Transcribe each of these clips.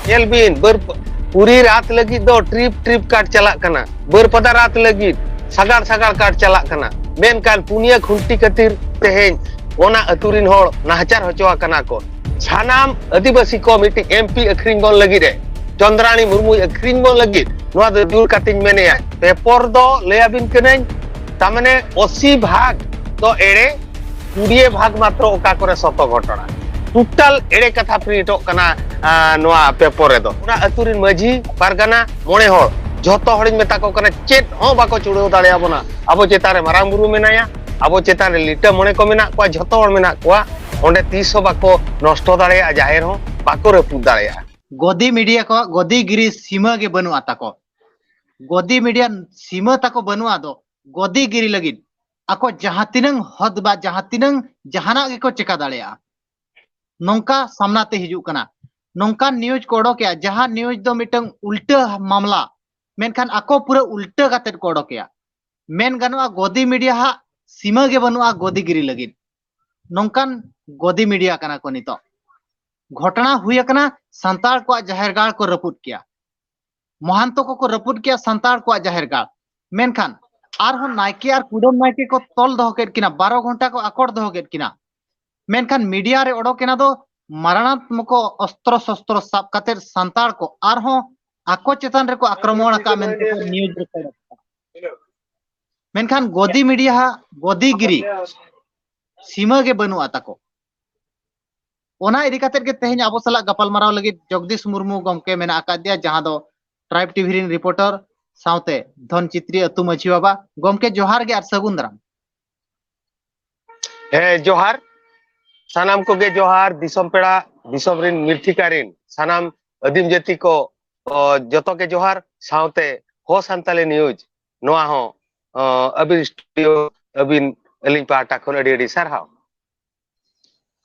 Nyel bin puri rat lagi do trip card chalak kana. Berpada rat lagi sagar card chalak kana. Men kan punya khunti katir teheng ona aturin hor nahachar hocoa kana ko. Sanam Adibasi Committee MP akring bon lagi de. Chandrani Murmu akring bon lagi. Noa do jul kating mene ya. Paper do leabin keneng tamane 80 भाग तो एड़े 20 भाग मात्र ओका करे सतो घटना total एड़े कथा प्रिंटो कना नोआ पेपर रे दो उना अतुरिन मजी पारगाना मोणे होड़ जतो हड़िन मेता को कना चेत हो बाको चुड़ो दाड़े आबोना आबो चेतारे मारांग बुरु मेनाया आबो चेतारे लिटा मोणे को मेना को जतो हड़ मेना को ओंडे 30 बाको नष्ट दाड़े जाहिर हो बाको रपु दाड़े गोदी मीडिया को गोदी गिरी सीमा के बनु आता को गोदी मीडिया सीमा तको बनु आदो गोदी गिरी लगिन ako jahatinang hod ba jahatinang jahana geko ceka dalea nongka samna te hiju kana nongka news ko odok ya jaha news do mitang ulta mamla menkan ako pura ulta katet ko odok ya men ganua godi media ha sima ge banua godi giri lagin nongkan godi media kana ko nito घटना हुई kana santal ko jahir gar ko raput kiya mohanto ko raput kiya santal ko jahir gar menkan आर नायके और कुडम Nike को तोल दो किना 12 घंटा को आकोड़ दो किना मेनखान मीडिया रे ओडोकेना दो मारणात्मक अस्त्र शस्त्र साब कातेर संतार को आर हो आको चेतन रे को आक्रमण का मेनते को न्यूज रिपोर्ट मेनखान गोदी मीडिया गोदी गिरी सीमा के बनु आता को ओना इदी कातेर के तेहन आबो सला गपाल माराव लगी जगदीश मुर्मू गमके मेना आका दिया जहां दो ट्राइब टीवी रिन रिपोर्टर साउते धन चित्री अतु मछी बाबा गमके जोहार गे आर सगुंदराम हे जोहार सानाम को गे जोहार दिसम पेड़ा दिसम रिन मिर्थिकारिन सानाम अदिम जाति को जतो के जोहार साउते हो संताले न्यूज नोआ हो अबिन स्टूडियो अबिन अलिन पाटा खन अडी अडी सरहाव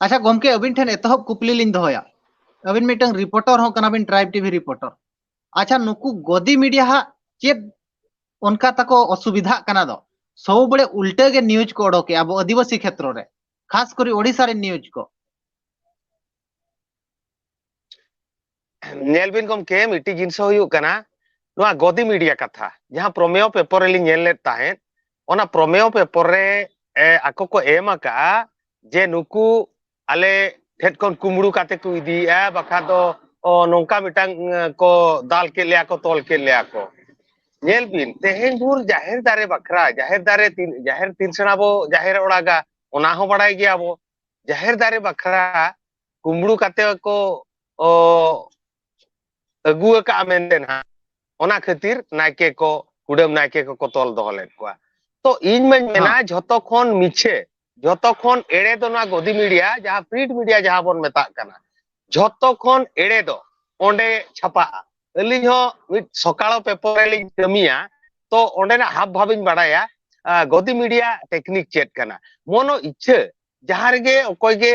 अच्छा गमके अबिन ठन एतहब कुपली लिन दोया अबिन मिटंग रिपोर्टर हो कना बिन ट्राइब टीवी रिपोर्टर अच्छा नुकु गोदी मीडिया हा चेत उनका तको असुविधा कना दो सब बड़े उल्टे के न्यूज को ओडोके अब आदिवासी क्षेत्र रे खास करी ओडिसा रे न्यूज को नेलबिन कम के मिटी जिनस हुयु कना नोआ गोदी मीडिया कथा जहां प्रमेय पेपर रे नेल ले ताहें ओना प्रमेय पेपर रे आको को एमा का जे नुकु आले ठेट कोन कुमड़ू काते को इदिया बखा दो नोंका मिटांग को दाल के लिया को तोल के लिया को नेल बिन तेहेन दूर जाहिर दारे बखरा जाहिर तीन सना बो जाहिर ओड़ागा ओना हो बड़ाई गया बो जाहिर दारे बखरा कुमड़ू काते को अगुआ का मेनदेन हा ओना खातिर नायके को कुडम नायके को तोल दोहले को तो इन में मेना जतो खन मिछे जतो खन एड़े दो ना गोदी मीडिया जहां प्रिंट मीडिया जहां बोन मेता कना जतो खन एड़े दो ओंडे छपा अली हो मिट सकाळो पेपर रे लिंग कमिया तो ओंडे ना हाब भाबिन बडाया गोदी मीडिया टेक्निक चेट कना मोनो इच्छे जहां गे ओकोय गे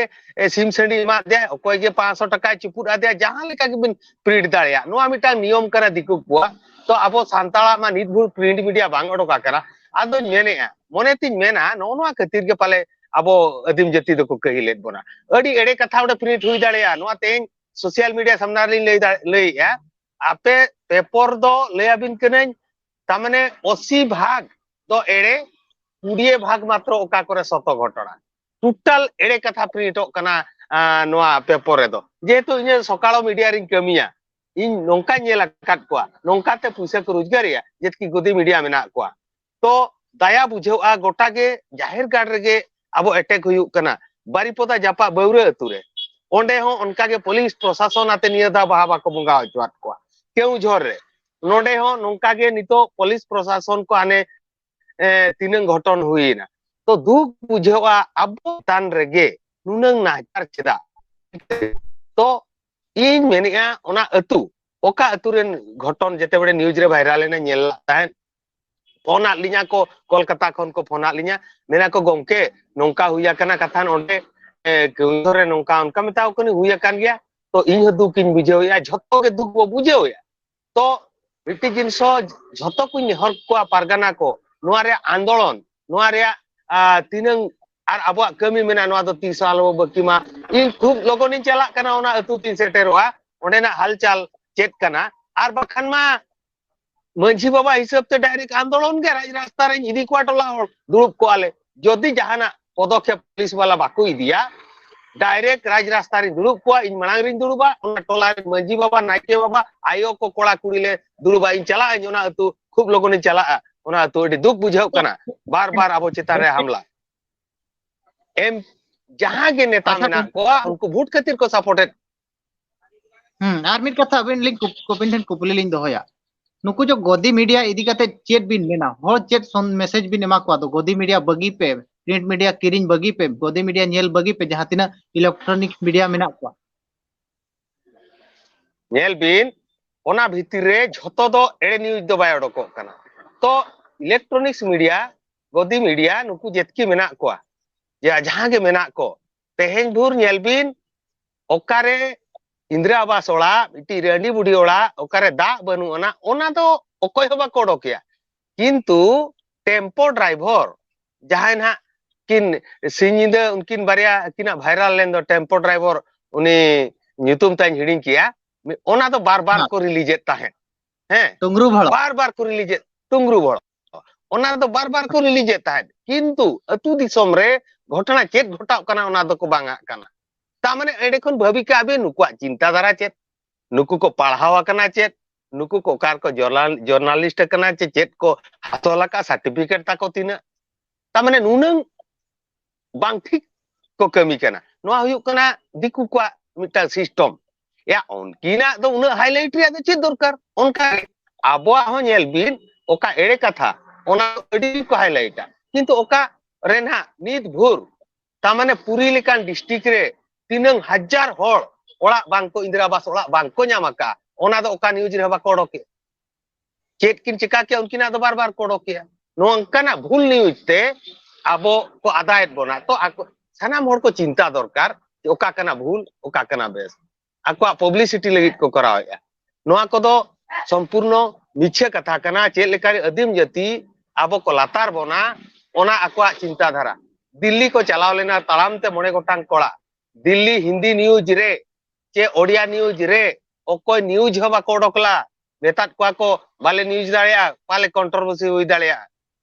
सिम सेंडी मा दे ओकोय गे 500 टका चिपुट आदे जहां लेका गे बिन प्रिंट दाड़िया नोआ मिटा नियम करा दिकु को तो आबो सांताला मा नितभुर प्रिंट मीडिया बांग ओडोका करा आदो मेने मोने तिन मेना नोनोआ खातिर गे पाले आबो अदिम जति दको कहिलेत बोना अडी एडे कथा ओडे प्रिंट हुई दाड़िया नोआ तेन सोशल मीडिया सामना लिन ले या आपे पेपर दो लेयाबिन कनेन तामने 80 भाग दो एड़े 20 भाग मात्र ओका करे सतो घटना टोटल एड़े कथा प्रिंटो कना नोआ पेपर रे दो जेतु इन सकाळो मीडिया रिन कमिया इन नोंका नेला काट कोआ नोंकाते पैसा को रोजगारिया जेतकी गोदी मीडिया मेना कोआ तो दया बुझेवा गोटा के जाहिर गार्ड रेगे आबो अटैक हुयु कना बारीपोदा जापा बौरे अतुरे ओंडे हो उनका के पुलिस प्रशासन आते नियदा बाहा बाको बंगा हचवात कोआ क्यों झोर रे नोडे हो नोंका के नितो पुलिस प्रशासन को आने तीनंग घटन हुईना तो दुख बुझेवा आबो तान रेगे नुनंग नाचार चेदा तो इन मेनिया ओना अतु ओका अतु रेन घटन जेते बड़े न्यूज रे वायरल ने नेल ताहेन फोना लिया को कोलकाता खन को फोना लिया मेना को गमके नोंका हुया कना कथान ओंडे रे नोंका उनका मेताव कनी हुया कान गया तो इन दुख इन बुझेया झतो के दुख बो बुझेया तो मिट्टी जिनस झतो को हर को पारगाना को नोआ रे आंदोलन नोआ रे तीनंग आर आबो कमी मेना नोआ दो 30 साल बकीमा इन खूब लोगन इन चला कना ओना अतु तीन सेटेरोआ ओंडेना हालचाल चेत कना आर बखान मा मंझी बाबा हिसाब से डायरेक्ट आंदोलन के राज रास्ता रे इदी को टोला दुरुब को आले जदि जहाना पदक्षेप पुलिस वाला बाको इदिया डायरेक्ट राज रास्ता रे दुरुब को इन मनांग रे दुरुबा ओना टोला रे मंझी बाबा नाइके बाबा आयो को कोड़ा कुड़ी ले दुरुबा इन चला ओना अतु खूब लोगों ने चला ओना अतु अडी दुख बुझाव कना बार बार आबो चेतान रे हमला एम जहां के नेता मेना को उनको वोट खातिर को सपोर्टेड आर मिट कथा बिन लिंक कोपिन ठन कुपली लिंग दोया नुकु जो गोदी मीडिया इदी कते चेट बिन लेना हो चेट मैसेज बिन एमा को गोदी मीडिया बगी पे प्रिंट मीडिया किरिंग बगी पे गोदी मीडिया नेल बगी पे जहां तिना इलेक्ट्रॉनिक मीडिया मेना को नेल बिन ओना भीतर रे झतो दो एड़े न्यूज दो बाय ओडको कना तो इलेक्ट्रॉनिक्स मीडिया गोदी मीडिया नुकु जेतकी मेना को या जहां के मेना को तेहेन भूर नेल बिन ओकारे इंदिरा आवास ओड़ा इटी रेडी बुढ़ी ओड़ा ओकारे दा बनू ओना तो ओकोय होबा कोडोकिया किंतु टेम्पो ड्राइवर जहां ना किन सिनिंदे उनकिन बारिया किना वायरल लेन दो टेम्पो ड्राइवर उनी न्यूतुम ताइन हिडिंग किया ओना तो बार बार को रिलीज ताहे हैं टुंगरू भड़ बार बार को रिलीज टुंगरू भड़ ओना तो बार बार को रिलीज ताहे किंतु अतु दिसोम रे घटना चेत घटाव कना ओना दो को बांगा कना तामने एडे खन भविका आबे नुकुआ चिंता धारा चेत नुकु को पढ़ावा कना चेत नुकु को कार को जर्नलिस्ट कना चेत को हातोला का सर्टिफिकेट ताको तिना तामने नुनंग बांग ठीक को कमी कना नोआ हुयु कना दिकु को मिटा सिस्टम या उनकिना तो उन हाईलाइट रे तो चेत दरकार उनका आबोआ हो नेल बिन ओका एडे कथा ओना अडी को हाईलाइटा किंतु ओका रेना नित भूर तामने पूरी लेकान डिस्ट्रिक्ट रे 3000 होड़ ओड़ा बांको इंदिरा आवास ओड़ा बांको न्यामाका ओना दो ओका न्यूज रे बाको ओडोके चेत किन चिका के उनकिना दो बार बार को ओडोकिया नोंकाना भूल न्यूज ते आबो को आदायत बना तो आको सानाम होड़ को चिंता दरकार ओका कना भूल ओका कना बेस आको पब्लिसिटी लगित को कराया नोआ को दो संपूर्ण मिछे कथा कना चेत लेकारी अदिम जाति आबो को लातार बना ओना आको चिंता धारा दिल्ली को चलाव लेना तालाम ते मोने गोटांग कोड़ा दिल्ली हिंदी न्यूज रे चे ओडिया न्यूज रे ओकोय न्यूज हो बाको ओडोकला नेतात को बाले न्यूज दाड़िया पाले कंट्रोवर्सी हुई दाड़िया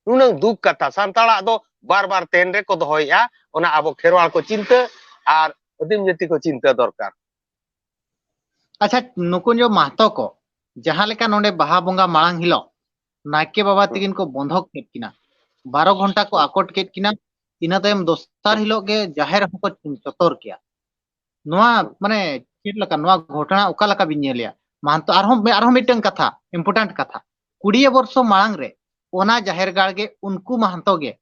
नुनंग दुख कथा सांताला दो बार बार तेन रे को दोहया ओना आबो खेरवाल को चिंता आर अदिम जाति को चिंता दरकार अच्छा नुकु जो महतो को जहां लेका नोंडे बाहा बोंगा मांग हिलो नायके बाबा तिगिन को बंधक केट किना 12 घंटा को आकोट केट किना इना तयम दोस्तार हिलो के जाहेर हको चतोर किया नोआ माने चेट लका नोआ घटना ओका लका बिनेलिया महतो आरहों मिटन कथा इंपोर्टेंट कथा 20 वर्ष मांग रे ओना जाहेर गाड़ गे उनको महतो गे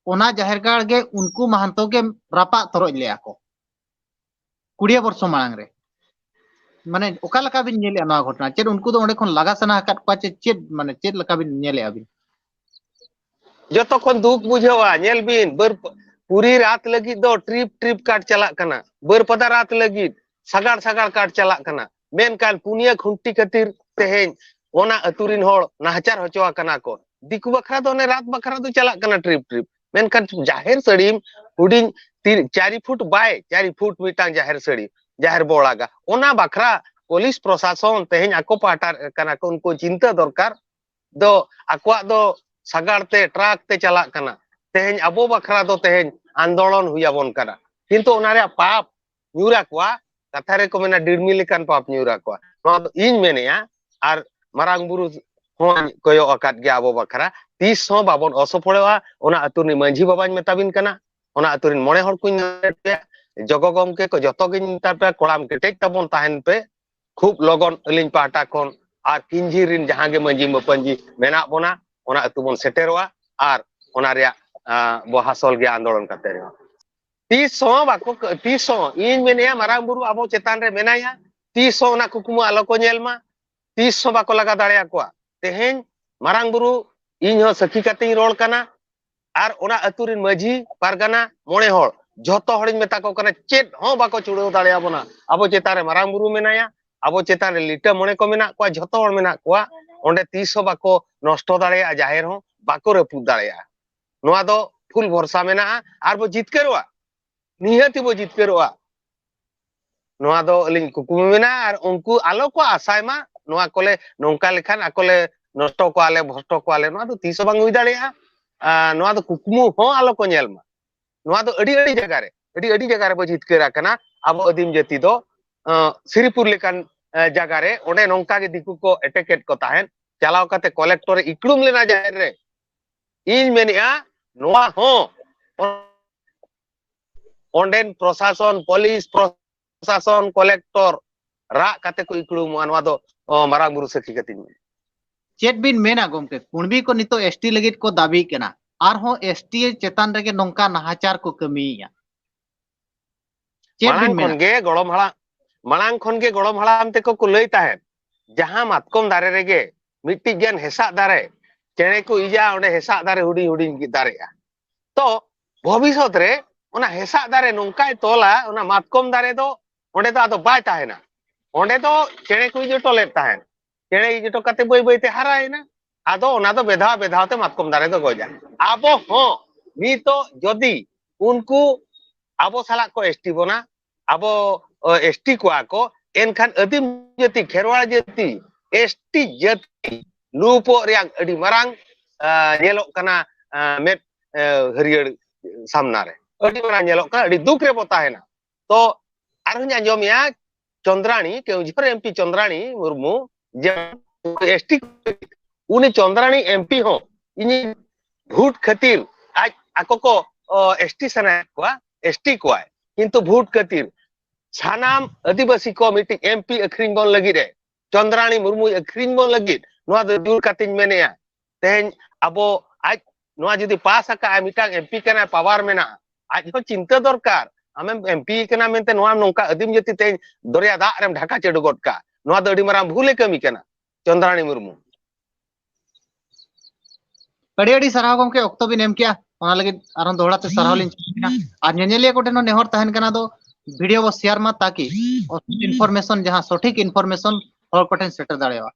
ओना जाहेर गाड़ गे उनको महतो गे रापा तरोज लिया को 20 वर्ष मांग रे माने ओका लका बिन नेलिया नोआ घटना चेट उनको दो ओंडे खन लागा सना काट पा चेट माने चेट लका बिन नेलिया बिन जतो खन दुख बुझावा नेल बिन बर पूरी रात लगी दो ट्रिप काट चला कना बर पदा रात लगी सगाड़ काट चला कना मेन काल पुनिया खुंटी खातिर तेहेन ओना अतुरिन होड़ नाहचार होचवा कना को दिकु बखरा दो ने रात बखरा दो चला कना ट्रिप मेन कान जाहिर सड़ीम हुडिन 4 फुट बाय 4 फुट मिटांग जाहिर सड़ी जाहिर बोड़ागा ओना बखरा पुलिस प्रशासन तेहेन आको पाटा कना को उनको चिंता दरकार दो आकोआ दो सगाड़ते ट्रक ते चला कना तेहेन अबो बखरा दो तेहेन आंदोलन हुयाबन कना किंतु ओनारे पाप न्यूरा कोआ कथा रे को मेना डिडमी लेकान पाप न्यूरा कोआ नोआ दो इन मेनेया आर मारांग बुरु होन कोयो अकात गे अबो बखरा 30 हो बाबन असफलवा ओना अतुनि मंझी बाबाñ मेताबिन कना ओना अतुरिन मोणे हर कुñ जगो गमके को जतो गिन तारपे कोड़ाम केटेज तबन ताहेन पे खूब लगन अलिन पाटा कोन आर किंजीरिन जहां गे मंझी मपंजी मेना बोना ओना अतु बन सेटेरवा आर ओना रे बहासल गे आंदोलन कते रे 30 बाको 30 इन मेनेया मारांग बुरु आबो चेतान रे मेनाया 30 ओना कुकुमु आलो को नेलमा 30 बाको लगा दाड़िया को तेहेन मारांग बुरु इन हो सखी कते रोल कना आर ओना अतुरिन मझी पारगाना मोणे होड़ जतो होड़िन मेता को कना चेत हो बाको चुड़ो दाड़िया बोना आबो चेतान रे मारांग बुरु मेनाया आबो चेतान रे लिटा मोणे को मेना को जतो होड़ मेना को ओंडे 30 बाको नष्ट दाड़िया जाहिर हो बाको रपुद दाड़िया नोआ दो फुल भरसा मेना आर बो जितकेरवा निहति बो जितकेरवा नोआ दो अलिंग कुकुम मेना और उनको आलो को आसाय मा नोआ कोले नोंका लेखान आकोले नष्टो को आले भष्टो को आले नोआ दो तीसो बांग हुई दाड़ेया नोआ दो कुकुमु हो आलो को नेल मा नोआ दो अड़ी जगह रे बो जितकेरा कना अब अदीम जाति दो श्रीपुर लेकान जगह रे ओंडे नोंका गे दिकु को एटेकेट को ताहेन चलाव काते कलेक्टर इकड़ुम लेना जाहिर रे इन मेनिया नोआ हो ओंडेन प्रशासन पुलिस प्रशासन कलेक्टर रा काते को इकड़ुम नोआ दो मारांग बुरु सखी कतिन चेट बिन मेना गोमके कुणबी को नितो एसटी लगित को दाबी केना आर हो एसटी चेतान रगे नोंका नाहाचार को कमिया चेट बिन मेना मांग खन के गड़म हड़ाम ते को लई ताहेन जहां मातकम दारे रेगे मिट्टी गेन हेसा दारे चेणे को इजा ओंडे हेसा दारे हुडी हुडी दारेया तो भविष्यत रे ओना हेसा दारे नोंकाय तोला ओना मातकम दारे दो ओंडे तो आदो बाय ताहेना ओंडे तो चेणे को इजो टोले ताहेन चेणे इजो कते बई बई ते हारायना आदो ओना दो बेधाव ते मातकम दारे दो गोजा आबो हो नी तो जदी उनको आबो साला को एसटी बोना आबो एसटी को एनखान अदीम जाति खेरवाड़ जाति एसटी जाति लूपो रियां अडी मरांग नेलो कना मेट हरियर सामना रे अडी मरांग नेलो कना अडी दुख रे बोताहेना तो आरहुं आंजोमिया चंद्राणी केउझर एमपी चंद्राणी मुर्मू जे एसटी उनी चंद्राणी एमपी हो इनी भूट खातिर आज आको को एसटी सना को एसटी को किंतु भूट खातिर सानाम आदिवासी को मीटिंग एमपी अखरिंग बोन लगी रे चंद्राणी मुर्मू अखरिंग बोन लगी नोआ दो दूर कातिन मेनेया तेन अबो आज नोआ जदी पास आका मिटांग एमपी कना पावर मेना आज हो चिंता दरकार आमे एमपी कना मेनते नोआ नोंका आदिम जाति ते दरिया दा रेम ढाका चेडु गोटका नोआ दो अडी मारांग भूले कमी कना चंद्राणी मुर्मू अड़ी सराव गोमके ऑक्तो बिन एम किया ओना लगे आरन दोहड़ा ते सराव लिन चिना आ नेनेलिया कोटे नो नेहर तहन कना दो वीडियो बो शेयर मा ताकि इन्फॉर्मेशन जहां सठिक इन्फॉर्मेशन और कोटेन सेटर दाड़ेवा।